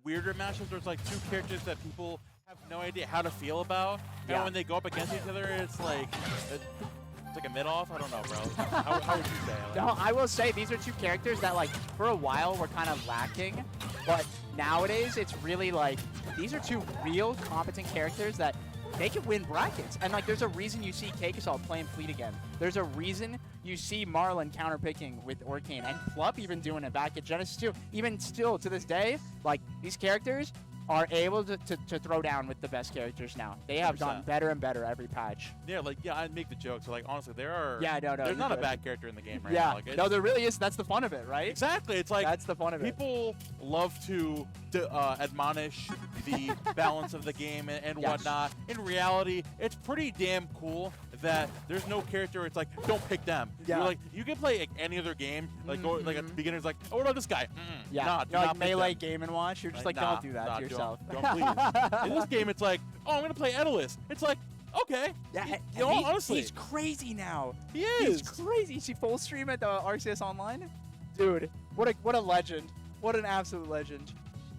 weirder matchups where it's like two characters that people have no idea how to feel about. Yeah. And when they go up against each other, it's like a mid-off? I don't know, bro. How would you say? Like, No, I will say these are two characters that, like, for a while were kind of lacking, but nowadays it's really like these are two real competent characters that they can win brackets. And like, there's a reason you see Kakasol playing Fleet again. There's a reason you see Marlon counterpicking with Orcane, and Plup even doing it back at Genesis too. Even still to this day, like, these characters are able to throw down with the best characters now. They have 100%. gotten better and better every patch. yeah, like, yeah, I make the joke. So, like, honestly, there's you're not a good. bad character in the game right Yeah, now. Like, no, there really is. That's the fun of it, right? exactly. It's like That's the fun of it. people love to admonish the balance of the game and Yes. whatnot. In reality, it's pretty damn cool that there's no character. It's like, don't pick them. Yeah. You're like, you can play like, any other game. Like, go, like at the beginning, it's like, oh, what about this guy? Yeah, Nah, do you're like not pick Melee them. Game & Watch. You're just like, nah, don't do that nah, to yourself. Don't please. In this game, it's like, oh, I'm gonna play Edelus. It's like, okay. Yeah, You know, honestly, he's crazy now. he is. He's crazy. You see full stream at the RCS Online? Dude, what a legend. What an absolute legend.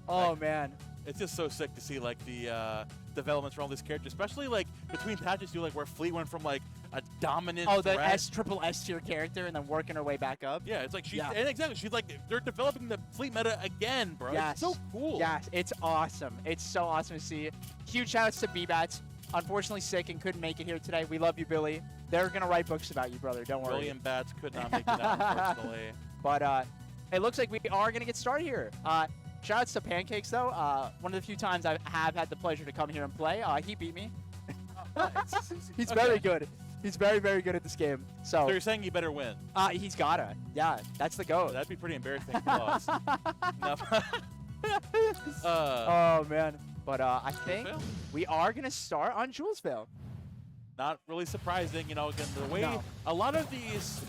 Oh, Like, man. It's just so sick to see like the developments for all these characters, especially like between patches too, like where Fleet went from like a dominant Oh, the threat. triple S tier character and then working her way back up. Yeah, it's like she's Yeah. and exactly she's like they're developing the Fleet meta again, bro. Yes. It's so cool. Yes, it's awesome. It's so awesome to see. Huge shoutouts to B-Bats. Unfortunately sick and couldn't make it here today. We love you, Billy. They're going to write books about you, brother. Don't worry. William Bats could not make it out, unfortunately. But it looks like we are going to get started here. Shoutouts to Pancakes, though. One of the few times I have had the pleasure to come here and play. He beat me. He's very good. He's very, very good at this game. So you're saying you better win? He's gotta. Yeah, that's the goal. That'd be pretty embarrassing if you lost. No. Oh, man. But I think Fail? we are going to start on Julesville. Not really surprising, you know, again, the way a lot of these,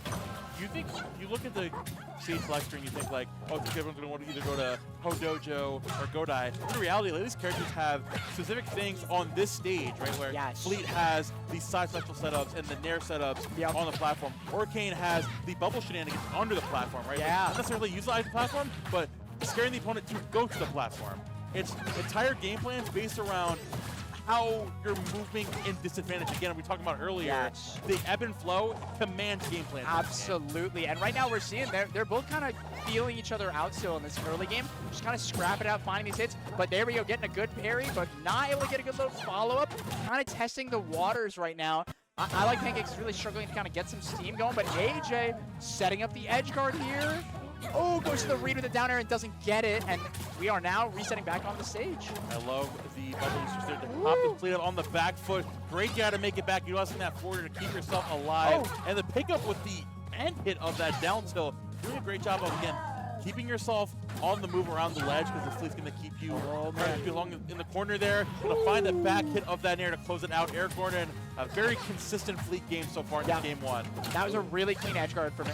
you think, you look at the seed select and you think like, oh, this everyone's going to want to either go to Hodojo or Godai. In reality, like, these characters have specific things on this stage, right, where Fleet has these side special setups and the Nair setups on the platform. Orcane has the bubble shenanigans under the platform, right? Yeah. Like, not necessarily utilize the platform, but scaring the opponent to go to the platform. Its entire game plan is based around how you're moving in disadvantage. Again, we talked about earlier, Yes. the ebb and flow commands game plan. Absolutely. And right now we're seeing they're both kind of feeling each other out still in this early game. Just kind of scrapping out, finding these hits. But there we go, getting a good parry, but not able to get a good little follow-up. Kind of testing the waters right now. I like Pancakes really struggling to kind of get some steam going, but AJ setting up the edge guard here. Oh, goes to the read with the down air and doesn't get it. And we are now resetting back on the stage. I love the bubble users there to pop the Fleet up on the back foot. Great guy to make it back, utilizing that forward to keep yourself alive. And the pickup with the end hit of that down tilt. Doing a great job of, again, keeping yourself on the move around the ledge because the Fleet's going to keep you along in the corner there. Going to find the back hit of that Nair to close it out. Air Gordon, a very consistent Fleet game so far in game one. That was a really clean edge guard from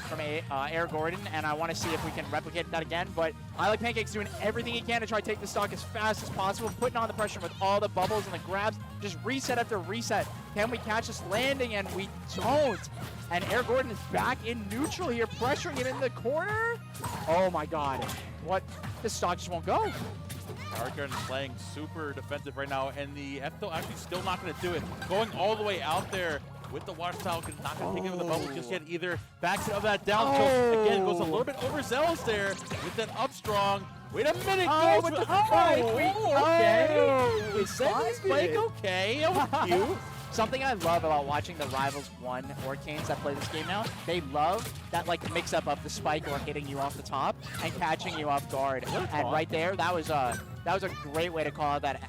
Air Gordon, and I want to see if we can replicate that again. But I like Pancakes doing everything he can to try to take the stock as fast as possible, putting on the pressure with all the bubbles and the grabs, just reset after reset. Can we catch this landing? And we don't. And Air Gordon is back in neutral here, pressuring it in the corner. Oh my God. What? This stock just won't go. Arcane is playing super defensive right now, and the Epto actually still not going to do it. Going all the way out there with the water style, not going to take it with the bubble just yet either. Backs it of that down tilt. Again, goes a little bit overzealous there with that up strong. Wait a minute, goes with the okay. Is that Blake okay? That was cute. Something I love about watching the Rivals 1 Orcanes that play this game now, they love that like mix-up of the spike or hitting you off the top and catching you off guard. And right there, that was a great way to call out that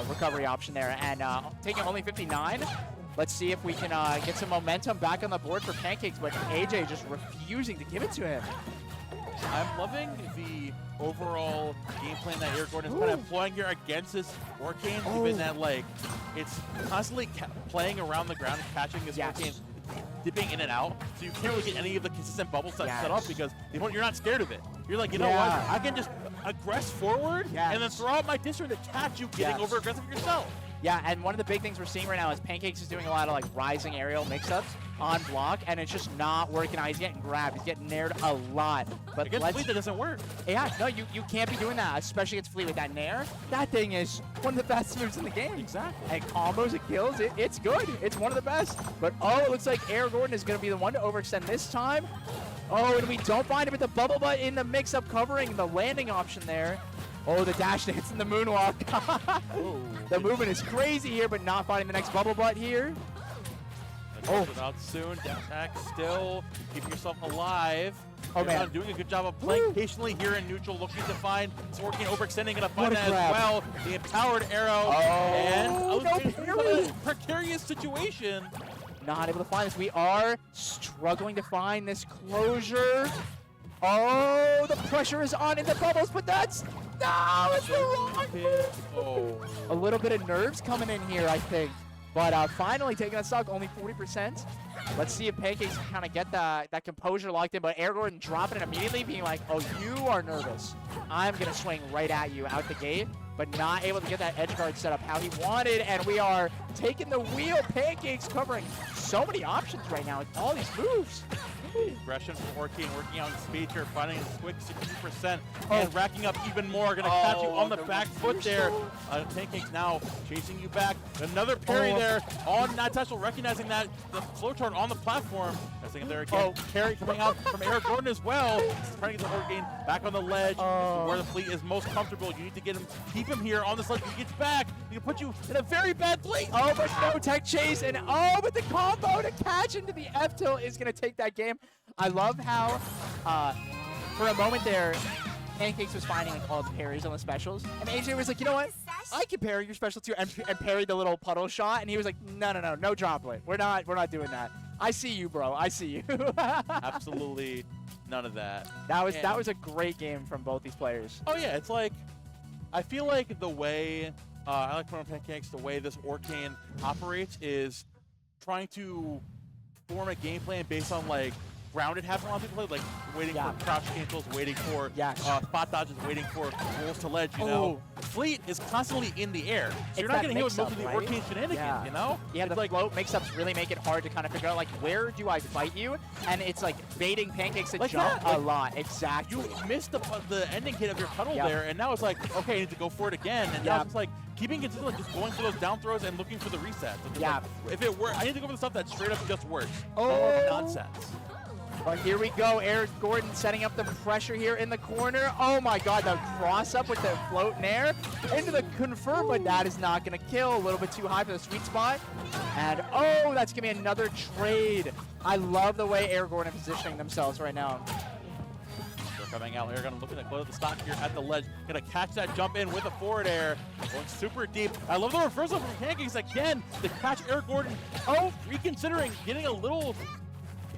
recovery option there. And taking only 59, let's see if we can get some momentum back on the board for Pancakes, but AJ just refusing to give it to him. I'm loving the overall game plan that Air Gordon is kind of employing here against this Orcane, given that like it's constantly playing around the ground and catching this Orcane dipping in and out, so you can't really get any of the consistent bubbles set up because you're not scared of it. You're like, you know what? I can just aggress forward and then throw out my disc to catch you getting over aggressive yourself. Yeah, and one of the big things we're seeing right now is Pancakes is doing a lot of like rising aerial mix-ups on block, and it's just not working out. He's getting grabbed. He's getting nared a lot. But Against Fleet, that doesn't work. Yeah, no, you can't be doing that, especially against Fleet with that nair. That thing is one of the best moves in the game. Exactly. And combos and kills, it's good. It's one of the best. But oh, it looks like Air Gordon is going to be the one to overextend this time. Oh, and we don't find him with the bubble butt in the mix-up covering the landing option there. Oh, the dash dance and the moonwalk. The movement is crazy here, but not finding the next bubble butt here. Oh, out soon. Dash attack still. Keep yourself alive. Oh, man. Doing a good job of playing patiently here in neutral, looking to find Orcane overextending, gonna find What a that grab. as well. The empowered arrow. Oh, no and parry. precarious situation. Not able to find this. We are struggling to find this closure. Oh, the pressure is on in the bubbles, but that's... No, it's the wrong move. Oh. A little bit of nerves coming in here, I think. But finally taking a stock, only 40%. Let's see if Pancakes can kind of get that composure locked in. But Air Gordon dropping it immediately, being like, oh, you are nervous. I'm going to swing right at you out the gate. But not able to get that edge guard set up how he wanted. And we are taking the wheel. Pancakes covering so many options right now with all these moves. Aggression from Orcane, working out in speed here, finding a quick 60% and racking up even more. Gonna catch you on the back foot there. Pancakes now chasing you back. Another parry there on Natasha, recognizing that the flow chart on the platform. Testing it there again. Parry coming out from Air Gordon as well. Trying to get the Orcane back on the ledge where the Fleet is most comfortable. You need to get him, keep him here on this ledge. He gets back. He can put you in a very bad place. Oh, but no tech chase, and oh, but the combo to catch into the F tilt is gonna take that game. I love how, for a moment there, Pancakes was finding like all the parries on the specials, and AJ was like, you know what? I can parry your special too, and parry the little puddle shot, and he was like, no droplet. We're not doing that. I see you, bro. I see you. Absolutely none of that. That was a great game from both these players. Oh yeah, it's like, I feel like the way I like Pancakes, the way this Orcane operates is trying to form a game plan based on like grounded half a lot of people play, like waiting for crouch cancels, waiting for spot dodges, waiting for rolls to ledge, you know? Fleet is constantly in the air. So you're not getting hit with most of the Orcane shenanigans, you know? Yeah, the float mix-ups really make it hard to kind of figure out, like, where do I fight you? And it's like baiting Pancakes to jump a lot. Exactly. You missed the ending hit of your tunnel there, and now it's like, okay, I need to go for it again. And now it's like, keeping consistent, like just going for those down throws and looking for the resets. Like, if it works, I need to go for the stuff that straight up just works. Nonsense. But here we go, Air Gordon setting up the pressure here in the corner. Oh my god, the cross up with the float in air into the confirm, but that is not going to kill. A little bit too high for the sweet spot. And oh, that's going to be another trade. I love the way Air Gordon is positioning themselves right now. They're coming out. They're going to look at the stock here at the ledge. Going to catch that jump in with a forward air. Going super deep. I love the reversal from Pancakes again to catch Air Gordon. Oh, reconsidering, getting a little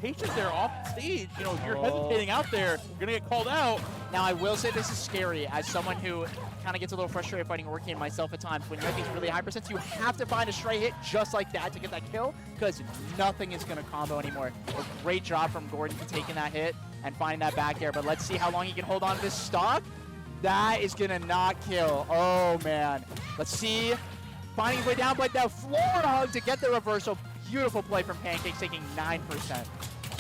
patient there off stage. You know, if you're hesitating out there, you're gonna get called out. Now, I will say this is scary as someone who kind of gets a little frustrated fighting Orcane myself at times. When you have these really high percents, you have to find a stray hit just like that to get that kill, because nothing is gonna combo anymore. A great job from Gordon for taking that hit and finding that back air, but let's see how long he can hold on to this stock. That is gonna not kill. Oh man. Let's see. Finding his way down, but the floor hug to get the reversal. Beautiful play from Pancakes, taking 9%.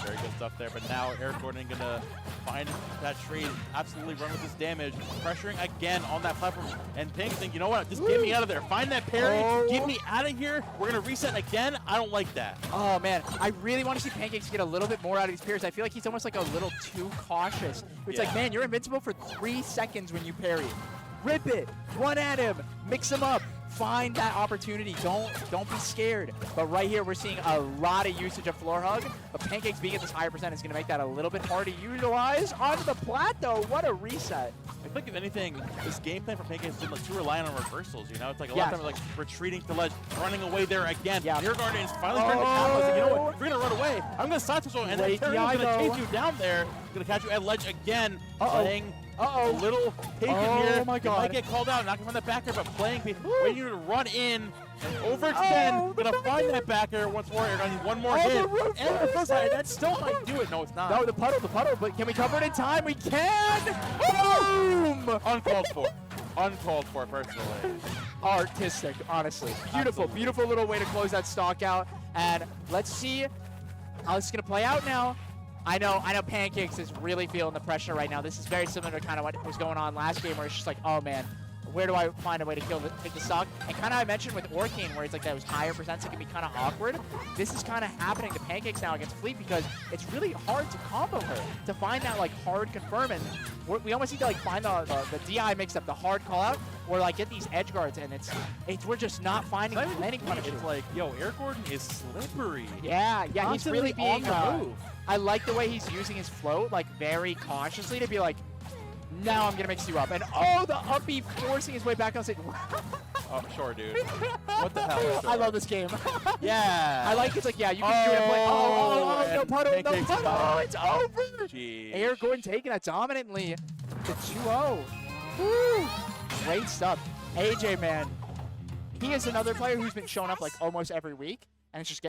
Very good stuff there, but now Air Gordon gonna find that trade, absolutely run with this damage, pressuring again on that platform, and Pancakes think, you know what, just get me out of there, find that parry, get me out of here, we're gonna reset again. I don't like that. Oh man, I really want to see Pancakes get a little bit more out of these parries. I feel like he's almost like a little too cautious. It's like, man, you're invincible for 3 seconds when you parry. Rip it, one at him, mix him up. Find that opportunity. Don't be scared. But right here, we're seeing a lot of usage of floor hug. But Pancakes being at this higher percent is going to make that a little bit hard to utilize. Onto the plat, though. What a reset. I think, if anything, this game plan for Pancakes has been like too reliant on reversals. You know, it's like a lot of times like retreating to ledge, running away there again. Air Gordon is finally turning to capitalize. Like, you know what? If you're going to run away, I'm going to side switch, and then Terry is going to chase you down there. Going to catch you at ledge again. Playing a little patient here. Oh my god. Might get called out, not going to find the backer, but playing, waiting to run in and overextend. Going to find that backer once more. You're going to need one more hit. And the first side, that still might do it. No, it's not. No, the puddle. But can we cover it in time? We can! Boom! Uncalled for. Uncalled for, personally. Artistic, honestly. Beautiful, Absolutely. beautiful little way to close that stock out. And let's see how this is going to play out now. I know Pancakes is really feeling the pressure right now. This is very similar to kind of what was going on last game, where it's just like, oh man, where do I find a way to take the stock? And kind of I mentioned with Orcane, where it's like those higher percents, it can be kind of awkward. This is kind of happening to Pancakes now against Fleet, because it's really hard to combo her, to find that like hard confirm. And we almost need to like find the DI mix up, the hard call out, or like get these edge guards, and we're just not finding landing punishes. It's like, yo, Air Gordon is slippery. Yeah, he's really being on the move. I like the way he's using his float, like very cautiously, to be like, now I'm gonna mix you up. And oh, the up B forcing his way back on stage. Oh, sure, dude. What the hell? Sure. I love this game. Yeah. I like it's like, yeah, you can do it and play. Oh, no puddle, no Pancakes puddle. Oh, it's over. Jeez. Air Gordon taking that dominantly to 2-0. Woo. Great stuff. AJ, man, he is another player who's been showing up like almost every week, and it's just getting